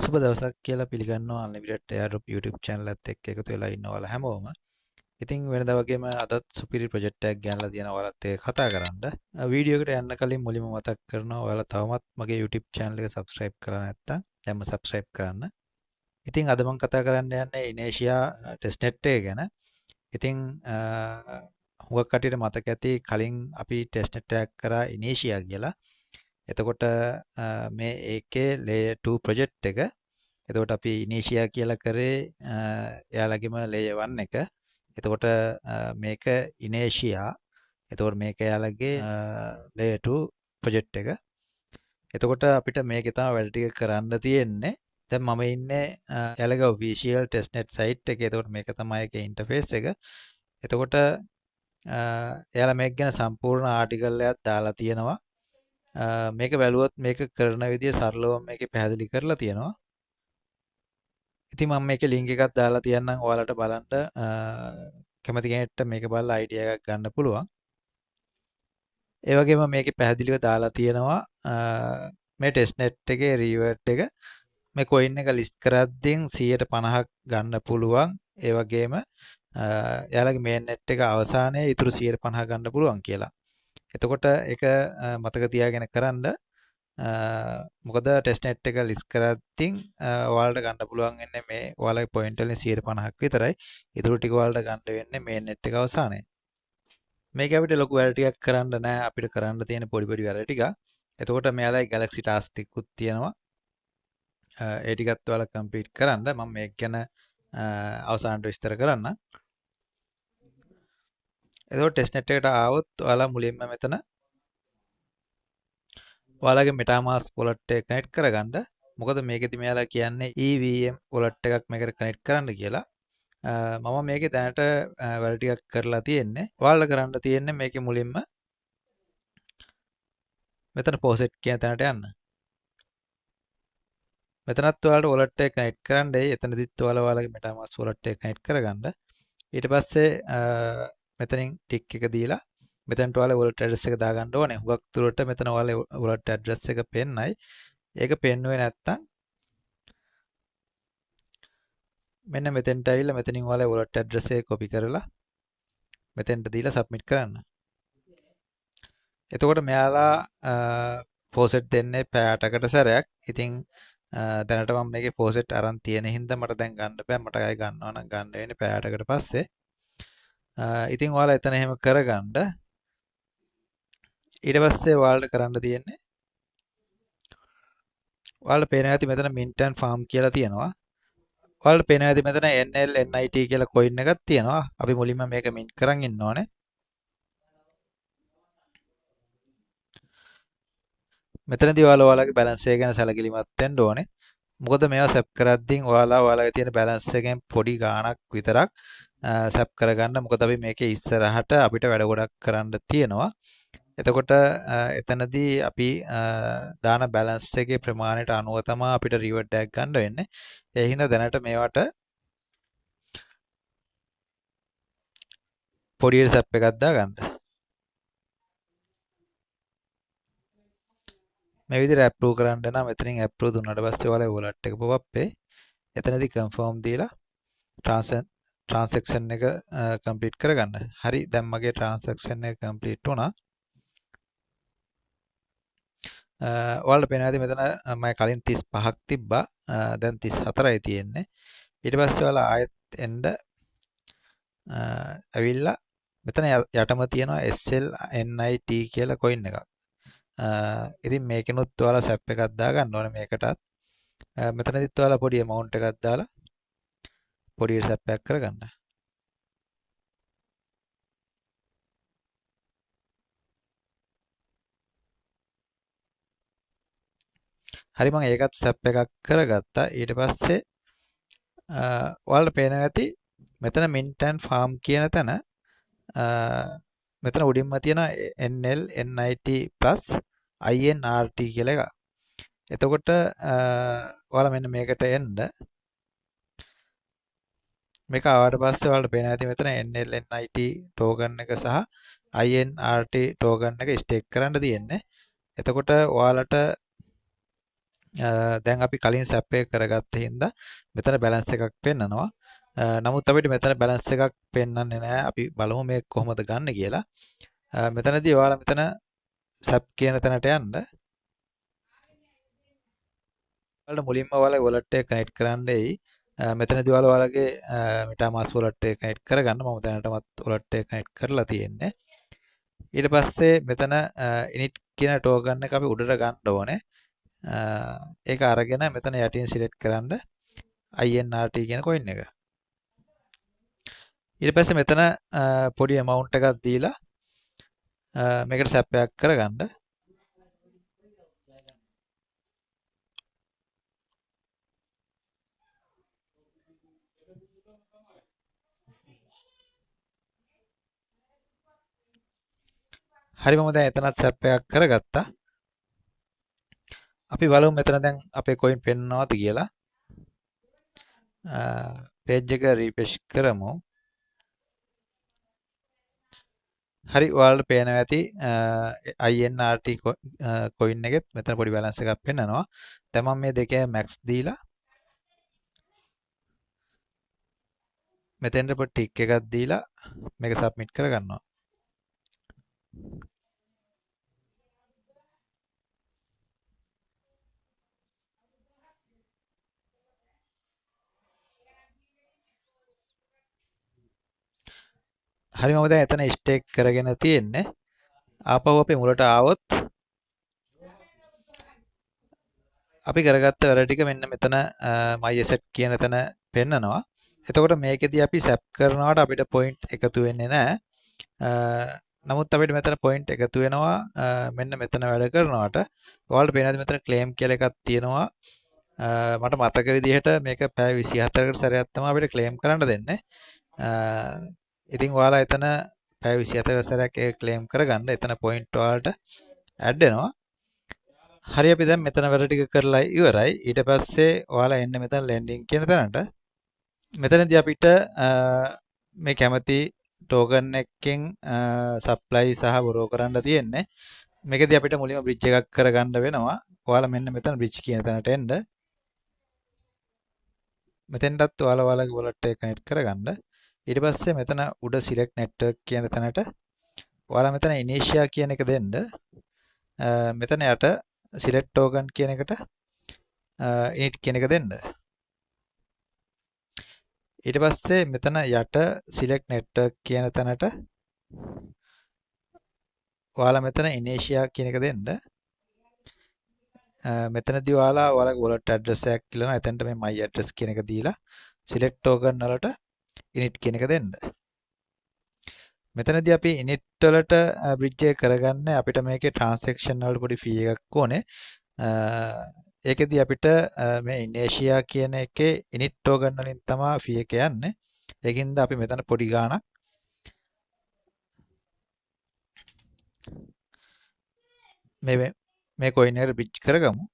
සුබ දවසක් කියලා පිළිගන්නවා අන්ලිමිටඩ් එයාඩ්‍රොප් YouTube channel එකත් එක්ක එකතු වෙලා ඉන්න ඔයාලා හැමෝම. ඉතින් වෙනදා වගේම අදත් සුපිරි project එකක් ගෙනලා තියෙනවා ඔයාලත් එක්ක කතා කරන්න. වීඩියෝ එකට යන්න කලින් මුලින්ම මතක් කරනවා ඔයාලා තවමත් මගේ YouTube channel එක subscribe කරලා නැත්නම් දැන්ම subscribe කරන්න. ඉතින් අද මම කතා කරන්න යන්නේ Inertia testnet එක ගැන. ඉතින් හුඟක් කටියට මතක ඇති කලින් අපි testnet එකක් කරා Inertia කියලා. එතකොට මේ ඒකේ layer 2 project එක. එතකොට අපි Inertia කියලා කරේ එයාලගේම layer 1 එක. එතකොට මේක Inertia. එතකොට මේක එයාලගේ layer 2 project එක. එතකොට අපිට මේකේ තමයි වැඩ ටික කරන්න තියෙන්නේ. දැන් මම ඉන්නේ එයාලගේ official testnet site එකේ. එතකොට මේක තමයි ඒකේ interface එක. එතකොට එයාලා මේක ගැන සම්පූර්ණ ආටිකල් එකක් දාලා තියෙනවා. මේක බැලුවොත් මේක කරන විදිය සරලව මේකේ පැහැදිලි කරලා තියෙනවා. ඉතින් මම මේකේ link එකක් දාලා තියන්නම් ඔයාලට බලන්න කැමති කෙනෙක්ට මේක බලලා idea එකක් ගන්න පුළුවන්. ඒ වගේම මේකේ පැහැදිලිව දාලා තියෙනවා මේ testnet එකේ reward එක මේ coin එක list කරද්දී 150ක් ගන්න පුළුවන්. ඒ වගේම එයාලගේ mainnet එක අවසානයේ ඊටු 150 ගන්න පුළුවන් කියලා. එතකොට ඒක මතක තියාගෙන කරන්න මොකද testnet එක list කරද්දී ඔයාලට ගන්න පුළුවන් වෙන්නේ මේ ඔයාලගේ point වලින් 150ක් විතරයි. ඊටු ටික ඔයාලට ගන්න වෙන්නේ mainnet එක අවසානයේ. මේක අපිට ලොකු වැඩ ටිකක් කරන්න නෑ. අපිට කරන්න තියෙන පොඩි පොඩි වැඩ ටික. එතකොට මෙයාලයි Galaxy task ටිකකුත් තියෙනවා. ඒ ටිකත් ඔයාලා complete කරන්න. මම මේක ගැන අවසානට විස්තර කරන්න. එතකොට testnet එකට ආවොත් ඔයාලා මුලින්ම මෙතන ඔයාලගේ MetaMask wallet එක connect කරගන්න. මොකද මේකෙදි මෙයාලා කියන්නේ EVM wallet එකක් මේකට connect කරන්න කියලා. මම මේකේ දැනට වැඩ ටිකක් කරලා තියෙන්නේ. ඔයාලා කරන්න තියෙන්නේ මේකේ මුලින්ම මෙතන POSIT කියන තැනට යන්න. මෙතනත් ඔයාලට wallet එක connect කරන්න. එතනදිත් ඔයාලගේ MetaMask wallet එක connect කරගන්න. ඊට පස්සේ මෙතනින් ටික් එක දීලා මෙතනට ඔයාලා wallet address එක දාගන්න ඕනේ. හුඟක් දුරට මෙතන ඔයාලා wallet address එක පෙන්නයි. ඒක පෙන්නුවේ නැත්තම් මෙන්න මෙතෙන්ට ඇවිල්ලා මෙතනින් ඔයාලා wallet address එක copy කරලා මෙතෙන්ට දීලා submit කරන්න. එතකොට මෙයාලා POSIT දෙන්නේ පැය 8කට සැරයක්. ඉතින් දැනට මම මේකේ POSIT අරන් තියෙන හින්දා මට දැන් ගන්න බෑ. මට ආයෙ ගන්නවා නම් ගන්න වෙන්නේ පැය 8කට පස්සේ. ඉතින් ඔයාලා එතන එහෙම කරගන්න. ඊට පස්සේ ඔයාලට කරන්න තියෙන්නේ ඔයාලට පේනවා ඇති මෙතන mint and farm කියලා තියෙනවා. ඔයාලට පේනවා ඇති මෙතන NLNIT කියලා coin එකක් තියෙනවා. අපි මුලින්ම මේක mint කරන් ඉන්න ඕනේ. මෙතනදී ඔයාලගේ balance එක ගැන සැලකිලිමත් වෙන්න ඕනේ. මොකද මේවා සැප් කරද්දී ඔයාලගේ තියෙන balance එකෙන් පොඩි ගාණක් විතරක් සැප් කරගන්න. මොකද අපි මේකේ ඉස්සරහට අපිට වැඩ ගොඩක් කරන්න තියෙනවා. එතකොට එතනදී අපි දාන balance එකේ ප්‍රමාණයට අනුව තමයි අපිට reward එකක් ගන්න වෙන්නේ. ඒ හින්දා දැනට මේවට පොඩි සැප් එකක් දාගන්න. මේ විදිහට approve කරන්න නම් මෙතනින් approve දුන්නාට පස්සේ ඔයාලා wallet එක pop up වෙයි. එතනදී confirm දීලා transaction එක complete කරගන්න. හරි දැන් මගේ transaction එක complete වුණා. ඔයාලට පේනවා ඇති මෙතන මම කලින් 35ක් තිබ්බා. දැන් 34යි තියෙන්නේ. ඊට පස්සේ ඔයාලා ආයෙත් එන්න ඇවිල්ලා මෙතන යටම තියෙනවා SLNIT කියලා coin එකක්. ඉතින් මේකෙනුත් ඔයාලා සැප් එකක් දාගන්න ඕනේ මේකටත්. මෙතනදිත් ඔයාලා පොඩි amount එකක් දාලා පොඩි සැප් එකක් කරගන්න. හරි මම ඒකත් සැප් එකක් කරගත්තා. ඊට පස්සේ ඔයාලට පේනවා ඇති මෙතන mint and farm කියන තැන මෙතන උඩින්ම තියෙනවා NLNIT plus INRT කියලා එකක්. එතකොට ඔයාලා මෙන්න මේකට එන්න. මේක ආවට පස්සේ ඔයාලට පේනවා ඇති මෙතන NLNIT token එක සහ INRT token එක stake කරන්න තියෙන්නේ. එතකොට ඔයාලට දැන් අපි කලින් සැප් එක කරගත්ත හින්දා මෙතන බැලන්ස් එකක් පෙන්නනවා. නමුත් අපිට මෙතන බැලන්ස් එකක් පෙන්වන්නේ නැහැ. අපි බලමු මේක කොහොමද ගන්න කියලා. මෙතනදී ඔයාලා මෙතන සැප් කියන තැනට යන්න. ඔයාලට මුලින්ම ඔයාලා wallet එක කනෙක්ට් කරන්න එයි. මෙතනදී ඔයාලා ඔයාලගේ MetaMask wallet එක කනෙක්ට් කරගන්න. මම දැනටමත් wallet එක කනෙක්ට් කරලා තියෙන්නේ. ඊට පස්සේ මෙතන init කියන token එක අපි උඩට ගන්න ඕනේ. ඒක අරගෙන මෙතන යටින් සිලෙක්ට් කරන්න INRT කියන coin එක. ඊට පස්සේ මෙතන පොඩි amount එකක් දීලා මේකට සැප් එකක් කරගන්න. හරි මම දැන් එතනත් සැප් එකක් කරගත්තා. අපි බලමු මෙතන දැන් අපේ coin පෙන්නනවද කියලා. page එක refresh කරමු. හරි ඔයාලට පේනවා ඇති INRT coin එකෙත් මෙතන පොඩි balance එකක් පෙන්නනවා. දැන් මම මේ දෙකේ max දීලා මෙතෙන්ට පොඩි ටික් එකක් දීලා මේක submit කරගන්නවා. හරි මම දැන් එතන ස්ටේක් කරගෙන තියෙන්නේ. ආපහු අපි මුලට ආවොත් අපි කරගත්ත වැඩ ටික මෙන්න මෙතන my asset කියන තැන පෙන්නනවා. එතකොට මේකෙදී අපි සැප් කරනවට අපිට පොයින්ට් එකතු වෙන්නේ නැහැ. නමුත් අපිට මෙතන පොයින්ට් එකතු වෙනවා මෙන්න මෙතන වැඩ කරනවට. ඔයාලට පේනවාද මෙතන ක්ලේම් කියලා එකක් තියෙනවා. මට මතක විදිහට මේක පැය 24කට සැරයක් තමයි අපිට ක්ලේම් කරන්න දෙන්නේ. ඉතින් ඔයාලා එතන පැය 24කට සැරයක් ඒක ක්ලේම් කරගන්න. එතන පොයින්ට් ඔයාලට ඇඩ් වෙනවා. හරි අපි දැන් මෙතන වැඩ ටික කරලා ඉවරයි. ඊට පස්සේ ඔයාලා එන්න මෙතන lending කියන තැනට. මෙතනදී අපිට මේ කැමති token එකකින් supply සහ borrow කරන්න තියෙන්නේ. මේකදී අපිට මුලින්ම bridge එකක් කරගන්න වෙනවා. ඔයාලා මෙන්න මෙතන bridge කියන තැනට එන්න. මෙතෙන්ටත් ඔයාලා ඔයාලගේ wallet එක connect කරගන්න. ඊට පස්සේ මෙතන උඩ select network කියන තැනට ඔයාලා මෙතන Inertia කියන එක දෙන්න. මෙතන යට select token කියන එකට init කියන එක දෙන්න. ඊට පස්සේ මෙතන යට select network කියන තැනට ඔයාලා මෙතන Inertia කියන එක දෙන්න. මෙතනදී ඔයාලා ඔයාලගේ wallet address එකක් කියලා එතනට මේ my address කියන එක දීලා select token වලට init කියන එක දෙන්න. මෙතනදී අපි init වලට bridge එක කරගන්න අපිට මේකේ transaction වලට පොඩි fee එකක් ඕනේ. ඒකෙදී අපිට මේ Inertia කියන එකේ init token වලින් තමයි fee එක යන්නේ. ඒකින්ද අපි මෙතන පොඩි ගාණක් මේ coin එකට bridge කරගමු.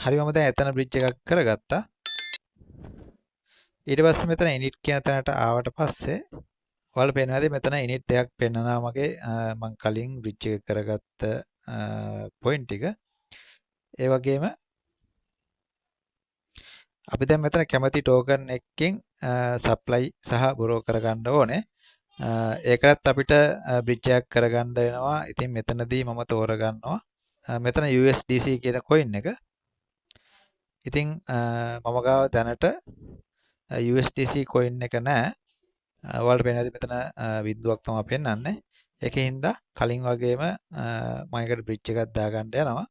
හරි මම දැන් එතන bridge එකක් කරගත්තා. ඊට පස්සේ මෙතන init කියන තැනට ආවට පස්සේ ඔයාලා පේනවාද මෙතන init එකක් පෙන්නනවා මගේ මම කලින් bridge එක කරගත්ත point ටික. ඒ වගේම අපි දැන් මෙතන කැමති token එකකින් supply සහ borrow කරගන්න ඕනේ. ඒකටත් අපිට bridge එකක් කරගන්න වෙනවා. ඉතින් මෙතනදී මම තෝරගන්නවා මෙතන USDC කියන coin එක. ඉතින් මම ගාව දැනට USDC coin එක නැහැ. ඔයාලට පේනවාද මෙතන බිඳුවක් තමයි පෙන්වන්නේ. ඒකින්ද කලින් වගේම මම එකට bridge එකක් දාගන්න යනවා.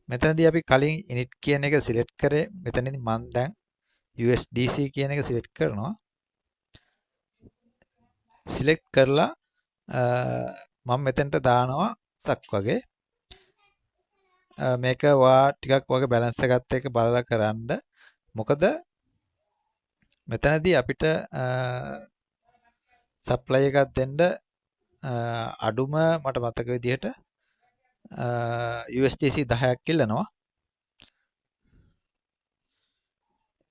මෙතනදී අපි කලින් init කියන එක select කරේ. මෙතනදී මම දැන් USDC කියන එක select කරනවා. select කරලා මම මෙතනට දානවා සක් වගේ. මේක ඔයා ටිකක් වගේ balance එකත් එක්ක බලලා කරන්න. මොකද මෙතනදී අපිට supply එකක් දෙන්න අඩුම මට මතක විදිහට USDC 10ක් ඉල්ලනවා.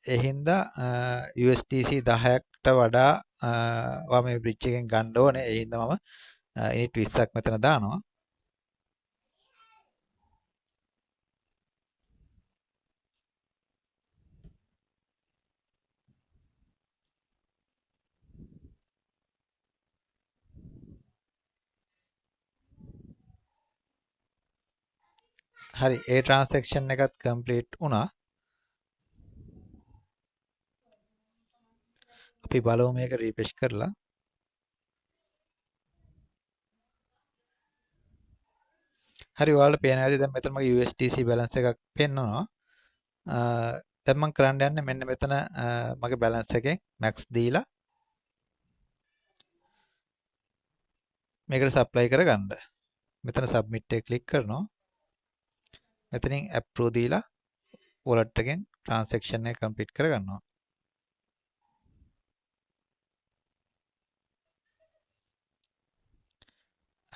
ඒ හින්දා USDC 10කට වඩා ඔයා මේ බ්‍රිජ් එකෙන් ගන්න ඕනේ. ඒ හින්දා මම ඉනිට් 20ක් මෙතන දානවා. හරි, ඒ ට්‍රාන්සැක්ෂන් එකත් කම්ප්ලීට් වුණා. අපි බලමු මේක රිෆ්‍රෙෂ් කරලා. හරි, ඔයාලට පේනවා ඇති දැන් මෙතන මගේ USDC බැලන්ස් එකක් පෙන්වනවා. දැන් මම කරන්න යන්නේ මෙන්න මෙතන මගේ බැලන්ස් එකෙන් max දීලා මේකට සප්ලයි කරගන්න. මෙතන submit එක ක්ලික් කරනවා. මෙතනින් approve දීලා wallet එකෙන් transaction එක complete කරගන්නවා.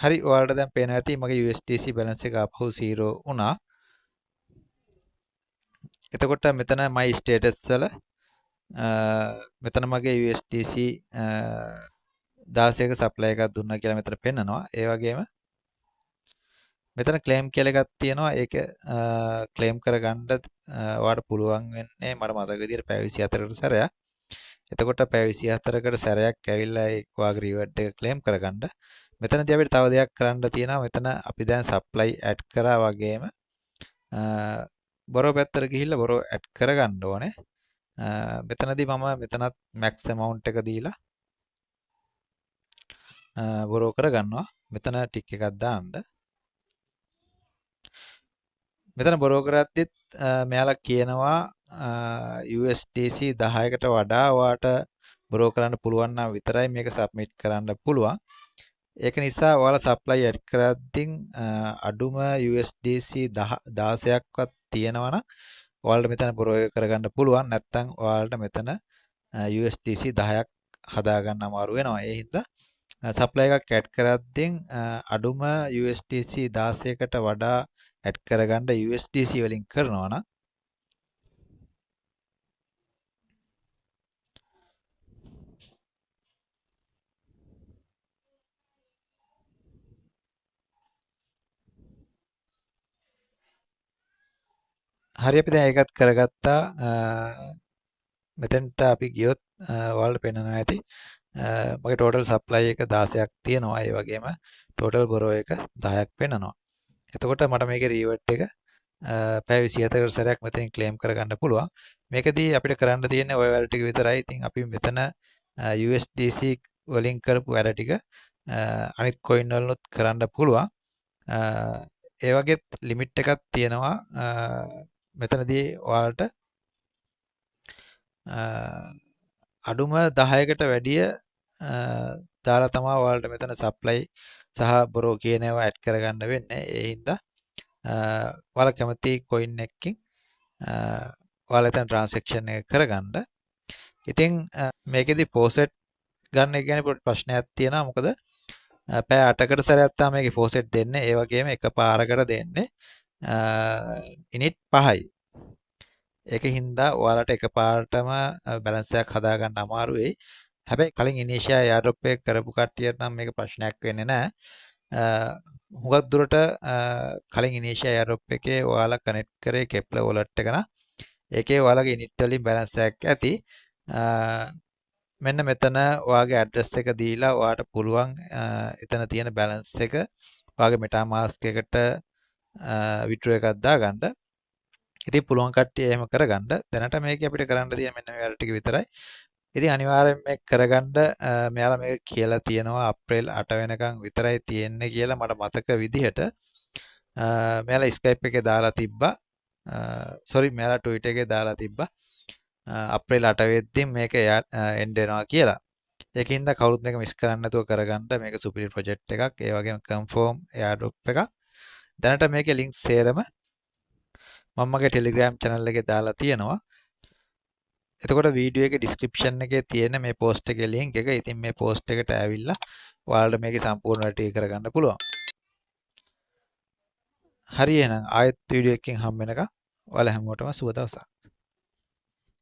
හරි, ඔයාලට දැන් පේනවා ඇති මගේ USDC balance එක ආපහු 0 වුණා. එතකොට මෙතන my status වල මෙතන මගේ USDC 16ක supply එකක් දුන්නා කියලා මෙතන පෙන්නනවා. ඒ වගේම මෙතන claim කියලා එකක් තියෙනවා. ඒක claim කරගන්න ඔයාලට පුළුවන් වෙන්නේ මට මතක විදිහට පැය 24කට සැරයක්. එතකොට පැය 24කට සැරයක් ඇවිල්ලා ඒ ඔයාගේ reward එක claim කරගන්න. මෙතනදී අපිට තව දෙයක් කරන්න තියෙනවා. මෙතන අපි දැන් supply add කරා වගේම බොරෝ පැත්තට ගිහිල්ලා බොරෝ add කරගන්න ඕනේ. මෙතනදී මම මෙතනත් max amount එක දීලා බොරෝ කරගන්නවා. මෙතන ටික් එකක් දාන්න. මෙතන බොරෝ කරද්දිත් මෙයාලා කියනවා USDC 10කට වඩා ඔයාට බොරෝ කරන්න පුළුවන් නම් විතරයි මේක සබ්මිට් කරන්න පුළුවන්. ඒක නිසා ඔයාලා සප්ලයි ඇඩ් කරද්දී අඩුම USDC 16ක්වත් තියෙනවා නම් ඔයාලට මෙතන බොරෝ එක කරගන්න පුළුවන්. නැත්නම් ඔයාලට මෙතන USDC 10ක් හදාගන්න අමාරු වෙනවා. ඒ හින්දා සප්ලයි එකක් ඇඩ් කරද්දී අඩුම USDC 16කට වඩා ඇඩ් කරගන්න USDC වලින් කරනවා නම් හරි, අපි දැන් ඒකත් කරගත්තා. මෙතෙන්ට අපි ගියොත් ඔයාලට පේනවා ඇති මගේ total supply එක 16ක් තියෙනවා. ඒ වගේම total borrow එක 10ක් පෙන්නනවා. එතකොට මට මේකේ reward එක පැය 27කට සැරයක් මෙතනින් claim කරගන්න පුළුවන්. මේකදී අපිට කරන්න තියෙන්නේ ওই වැඩ ටික විතරයි. ඉතින් අපි මෙතන USDC වලින් කරපු වැඩ ටික අනිත් coin වලුත් කරන්න පුළුවන්. ඒ වගේ limit එකක් තියෙනවා. මෙතනදී ඔයාලට අඩුම 10කට වැඩිය දාලා තමයි ඔයාලට මෙතන supply සහ borrow කියන ඒවා add කරගන්න වෙන්නේ. ඒ හින්දා ඔයාලා කැමති coin එකකින් ඔයාලා එතන transaction එක කරගන්න. ඉතින් මේකෙදි faucet ගන්න එක ගැන පොඩි ප්‍රශ්නයක් තියෙනවා. මොකද පැය 8කට සැරයක් තමයි මේකේ faucet දෙන්නේ. ඒ වගේම එකපාරකට දෙන්නේ ඉනිට් 5යි. ඒක හින්දා ඔයාලට එකපාරටම බැලන්ස් එකක් හදාගන්න අමාරු වෙයි. හැබැයි කලින් ඉනිෂියා එයාඩ්‍රොප් එක කරපු කට්ටියට නම් මේක ප්‍රශ්නයක් වෙන්නේ නැහැ. හුඟක් දුරට කලින් ඉනිෂියා එයාඩ්‍රොප් එකේ ඔයාලා කනෙක්ට් කරේ Kepler wallet එක නම් ඒකේ ඔයාලගේ ඉනිට් වලින් බැලන්ස් එකක් ඇති. මෙන්න මෙතන ඔයාගේ ඇඩ්‍රස් එක දීලා ඔයාට පුළුවන් එතන තියෙන බැලන්ස් එක ඔයාගේ MetaMask එකට withdraw එකක් දාගන්න. ඉතින් පුළුවන් කට්ටිය එහෙම කරගන්න. දැනට මේකේ අපිට කරන්න තියෙන මෙන්න මේ වැඩ ටික විතරයි. ඉතින් අනිවාර්යෙන් මේක කරගන්න මෙයාලා මේක කියලා තියෙනවා අප්‍රේල් 8 වෙනකන් විතරයි තියෙන්නේ කියලා මට මතක විදිහට. මෙයාලා Skype එකේ දාලා තිබ්බා. මෙයාලා Twitter එකේ දාලා තිබ්බා. අප්‍රේල් 8 වෙද්දී මේක එන්ඩ් වෙනවා කියලා. ඒකින්ද කවුරුත් මේක මිස් කරන්න නැතුව කරගන්න. මේක සුපිරි ප්‍රොජෙක්ට් එකක්. ඒ වගේම කන්ෆර්ම් එයාඩ්‍රොප් එකක්. දැනට මේකේ ලින්ක් සේරම මම මගේ Telegram channel එකේ දාලා තියෙනවා. එතකොට වීඩියෝ එකේ description එකේ තියෙන මේ post එකේ link එක. ඉතින් මේ post එකට ඇවිල්ලා ඔයාලට මේකේ සම්පූර්ණ වැඩ ටික කරගන්න පුළුවන්. හරි එහෙනම් ආයෙත් වීඩියෝ එකකින් හම්බ වෙනකම් ඔයාලා හැමෝටම සුබ දවසක්.